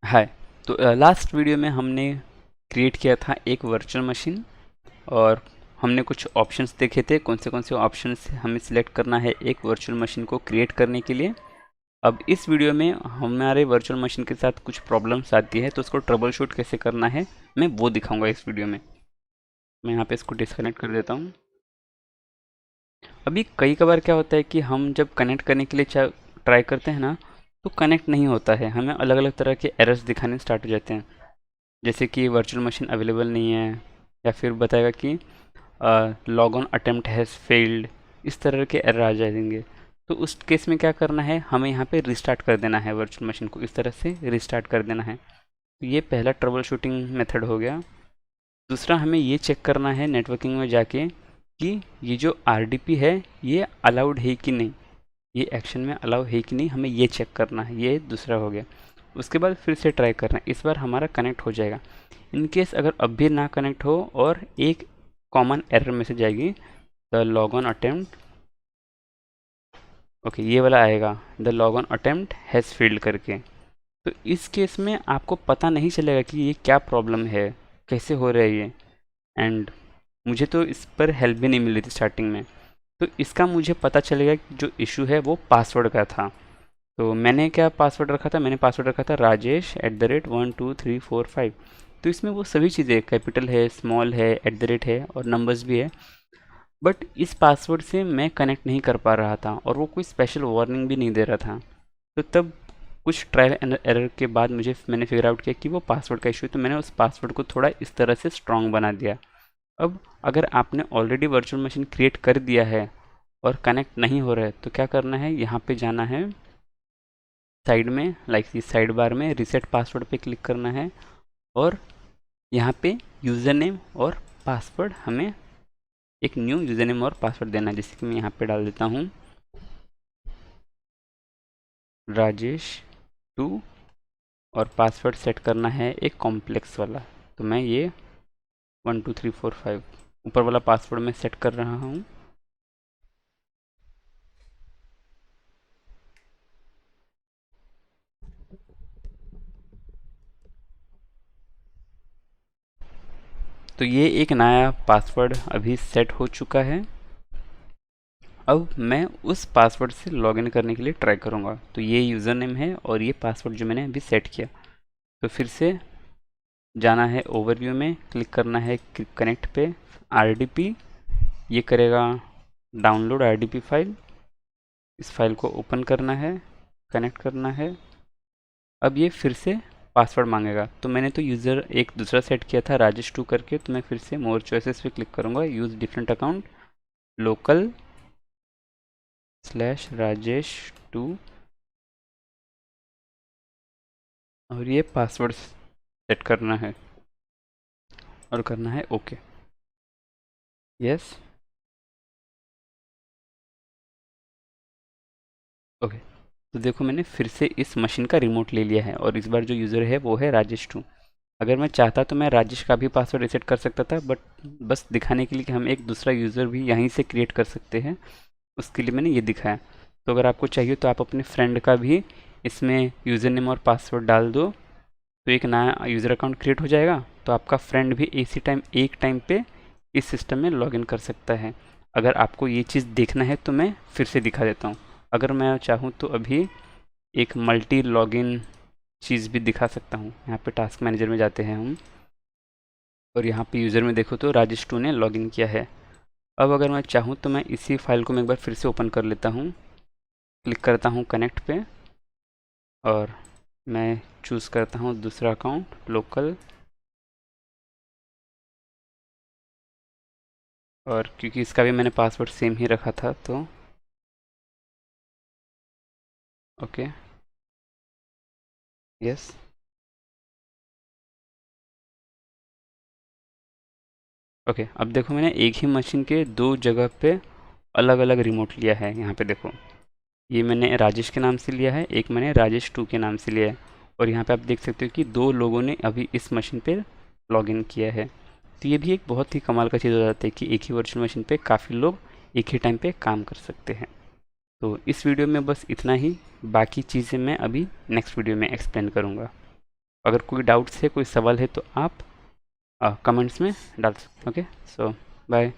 हाय। तो last video में हमने क्रिएट किया था एक वर्चुअल मशीन और हमने कुछ ऑप्शंस देखे थे, कौन से ऑप्शंस हमें सिलेक्ट करना है एक वर्चुअल मशीन को क्रिएट करने के लिए। अब इस वीडियो में हमारे वर्चुअल मशीन के साथ कुछ प्रॉब्लम्स आती है, तो उसको ट्रबल शूट कैसे करना है मैं वो दिखाऊंगा इस वीडियो में। मैं यहाँ पे इसको डिस्कनेक्ट कर देता हूँ। अभी कई बार क्या होता है कि हम जब कनेक्ट करने के लिए ट्राई करते हैं ना, तो कनेक्ट नहीं होता है, हमें अलग अलग तरह के एरर्स दिखाने स्टार्ट हो जाते हैं। जैसे कि वर्चुअल मशीन अवेलेबल नहीं है, या फिर बताएगा कि log on attempt has failed, इस तरह के एरर आ जाएंगे। तो उस केस में क्या करना है, हमें यहाँ पे रिस्टार्ट कर देना है, वर्चुअल मशीन को इस तरह से रिस्टार्ट कर देना है। तो ये पहला ट्रबल शूटिंग मेथड हो गया। दूसरा, हमें ये चेक करना है नेटवर्किंग में जाके कि ये जो RDP है ये अलाउड है कि नहीं, ये एक्शन में अलाउ है कि नहीं, हमें ये चेक करना है। ये दूसरा हो गया। उसके बाद फिर से ट्राई करना है, इस बार हमारा कनेक्ट हो जाएगा। इन केस अगर अब भी ना कनेक्ट हो और एक कॉमन एरर मैसेज आएगी, the log on attempt, okay ये वाला आएगा, the log on attempt has failed करके। तो इस केस में आपको पता नहीं चलेगा कि ये क्या प्रॉब्लम है, कैसे हो रहा है ये। एंड मुझे तो इस पर हेल्प भी नहीं मिली थी स्टार्टिंग में। तो इसका मुझे पता चलेगा कि जो इशू है वो पासवर्ड का था। तो मैंने क्या पासवर्ड रखा था, मैंने पासवर्ड रखा था rajesh@1234 तो इसमें वो सभी चीज़ें कैपिटल है, स्मॉल है, @ है और नंबर्स भी है। बट इस पासवर्ड से मैं कनेक्ट नहीं कर पा रहा था और वो कोई स्पेशल वार्निंग भी नहीं दे रहा था। तो तब कुछ ट्रायल एंड एरर के बाद मैंने फिगर आउट किया कि वो पासवर्ड का इशू है। तो मैंने उस पासवर्ड को थोड़ा इस तरह से स्ट्रॉन्ग बना दिया। अब अगर आपने ऑलरेडी वर्चुअल मशीन क्रिएट कर दिया है और कनेक्ट नहीं हो रहा है, तो क्या करना है, यहाँ पे जाना है साइड में, लाइक इस साइड बार में रीसेट पासवर्ड पे क्लिक करना है और यहाँ पे यूज़र नेम और पासवर्ड, हमें एक न्यू यूज़र नेम और पासवर्ड देना है। जैसे कि मैं यहाँ पे डाल देता हूँ rajesh2 और पासवर्ड सेट करना है एक कॉम्प्लेक्स वाला। तो मैं ये 12345 ऊपर वाला पासवर्ड में सेट कर रहा हूँ। तो ये एक नया पासवर्ड अभी सेट हो चुका है। अब मैं उस पासवर्ड से लॉगिन करने के लिए ट्राई करूँगा। तो ये यूज़र नेम है और ये पासवर्ड जो मैंने अभी सेट किया। तो फिर से जाना है ओवरव्यू में, क्लिक करना है कनेक्ट पे, RDP, ये करेगा डाउनलोड RDP फाइल, इस फाइल को ओपन करना है, कनेक्ट करना है। अब ये फिर से पासवर्ड मांगेगा। तो मैंने तो यूज़र एक दूसरा सेट किया था rajesh2 करके, तो मैं फिर से मोर चॉइसेस पे क्लिक करूँगा, use different account, local /rajesh2 और ये पासवर्ड सेट करना है और करना है ओके, यस, ओके। तो देखो मैंने फिर से इस मशीन का रिमोट ले लिया है और इस बार जो यूज़र है वो है rajesh2। अगर मैं चाहता तो मैं राजेश का भी पासवर्ड रीसेट कर सकता था, बट बस दिखाने के लिए कि हम एक दूसरा यूज़र भी यहीं से क्रिएट कर सकते हैं, उसके लिए मैंने ये दिखाया। तो अगर आपको चाहिए तो आप अपने फ्रेंड का भी इसमें यूज़र नेम और पासवर्ड डाल दो, तो एक नया यूज़र अकाउंट क्रिएट हो जाएगा। तो आपका फ्रेंड भी इसी टाइम एक टाइम पे इस सिस्टम में लॉगिन कर सकता है। अगर आपको ये चीज़ देखना है तो मैं फिर से दिखा देता हूँ। अगर मैं चाहूँ तो अभी एक मल्टी लॉगिन चीज़ भी दिखा सकता हूँ। यहाँ पे टास्क मैनेजर में जाते हैं हम और यहाँ पे यूज़र में देखो तो rajesh2 ने लॉगिन किया है। अब अगर मैं चाहूँ तो मैं इसी फाइल को मैं एक बार फिर से ओपन कर लेता हूँ, क्लिक करता हूँ कनेक्ट पे और मैं चूज़ करता हूँ दूसरा अकाउंट लोकल, और क्योंकि इसका भी मैंने पासवर्ड सेम ही रखा था तो ओके, यस, ओके। अब देखो मैंने एक ही मशीन के दो जगह पे अलग अलग रिमोट लिया है। यहाँ पे देखो, ये मैंने राजेश के नाम से लिया है, एक मैंने rajesh2 के नाम से लिया है। और यहाँ पे आप देख सकते हो कि दो लोगों ने अभी इस मशीन पे लॉगिन किया है। तो ये भी एक बहुत ही कमाल का चीज़ हो जाता है कि एक ही वर्चुअल मशीन पे काफ़ी लोग एक ही टाइम पे काम कर सकते हैं। तो इस वीडियो में बस इतना ही, बाकी चीज़ें मैं अभी नेक्स्ट वीडियो में एक्सप्लेन करूँगा। अगर कोई डाउट्स है, कोई सवाल है तो आप कमेंट्स में डाल सकते हैं। ओके, सो बाय।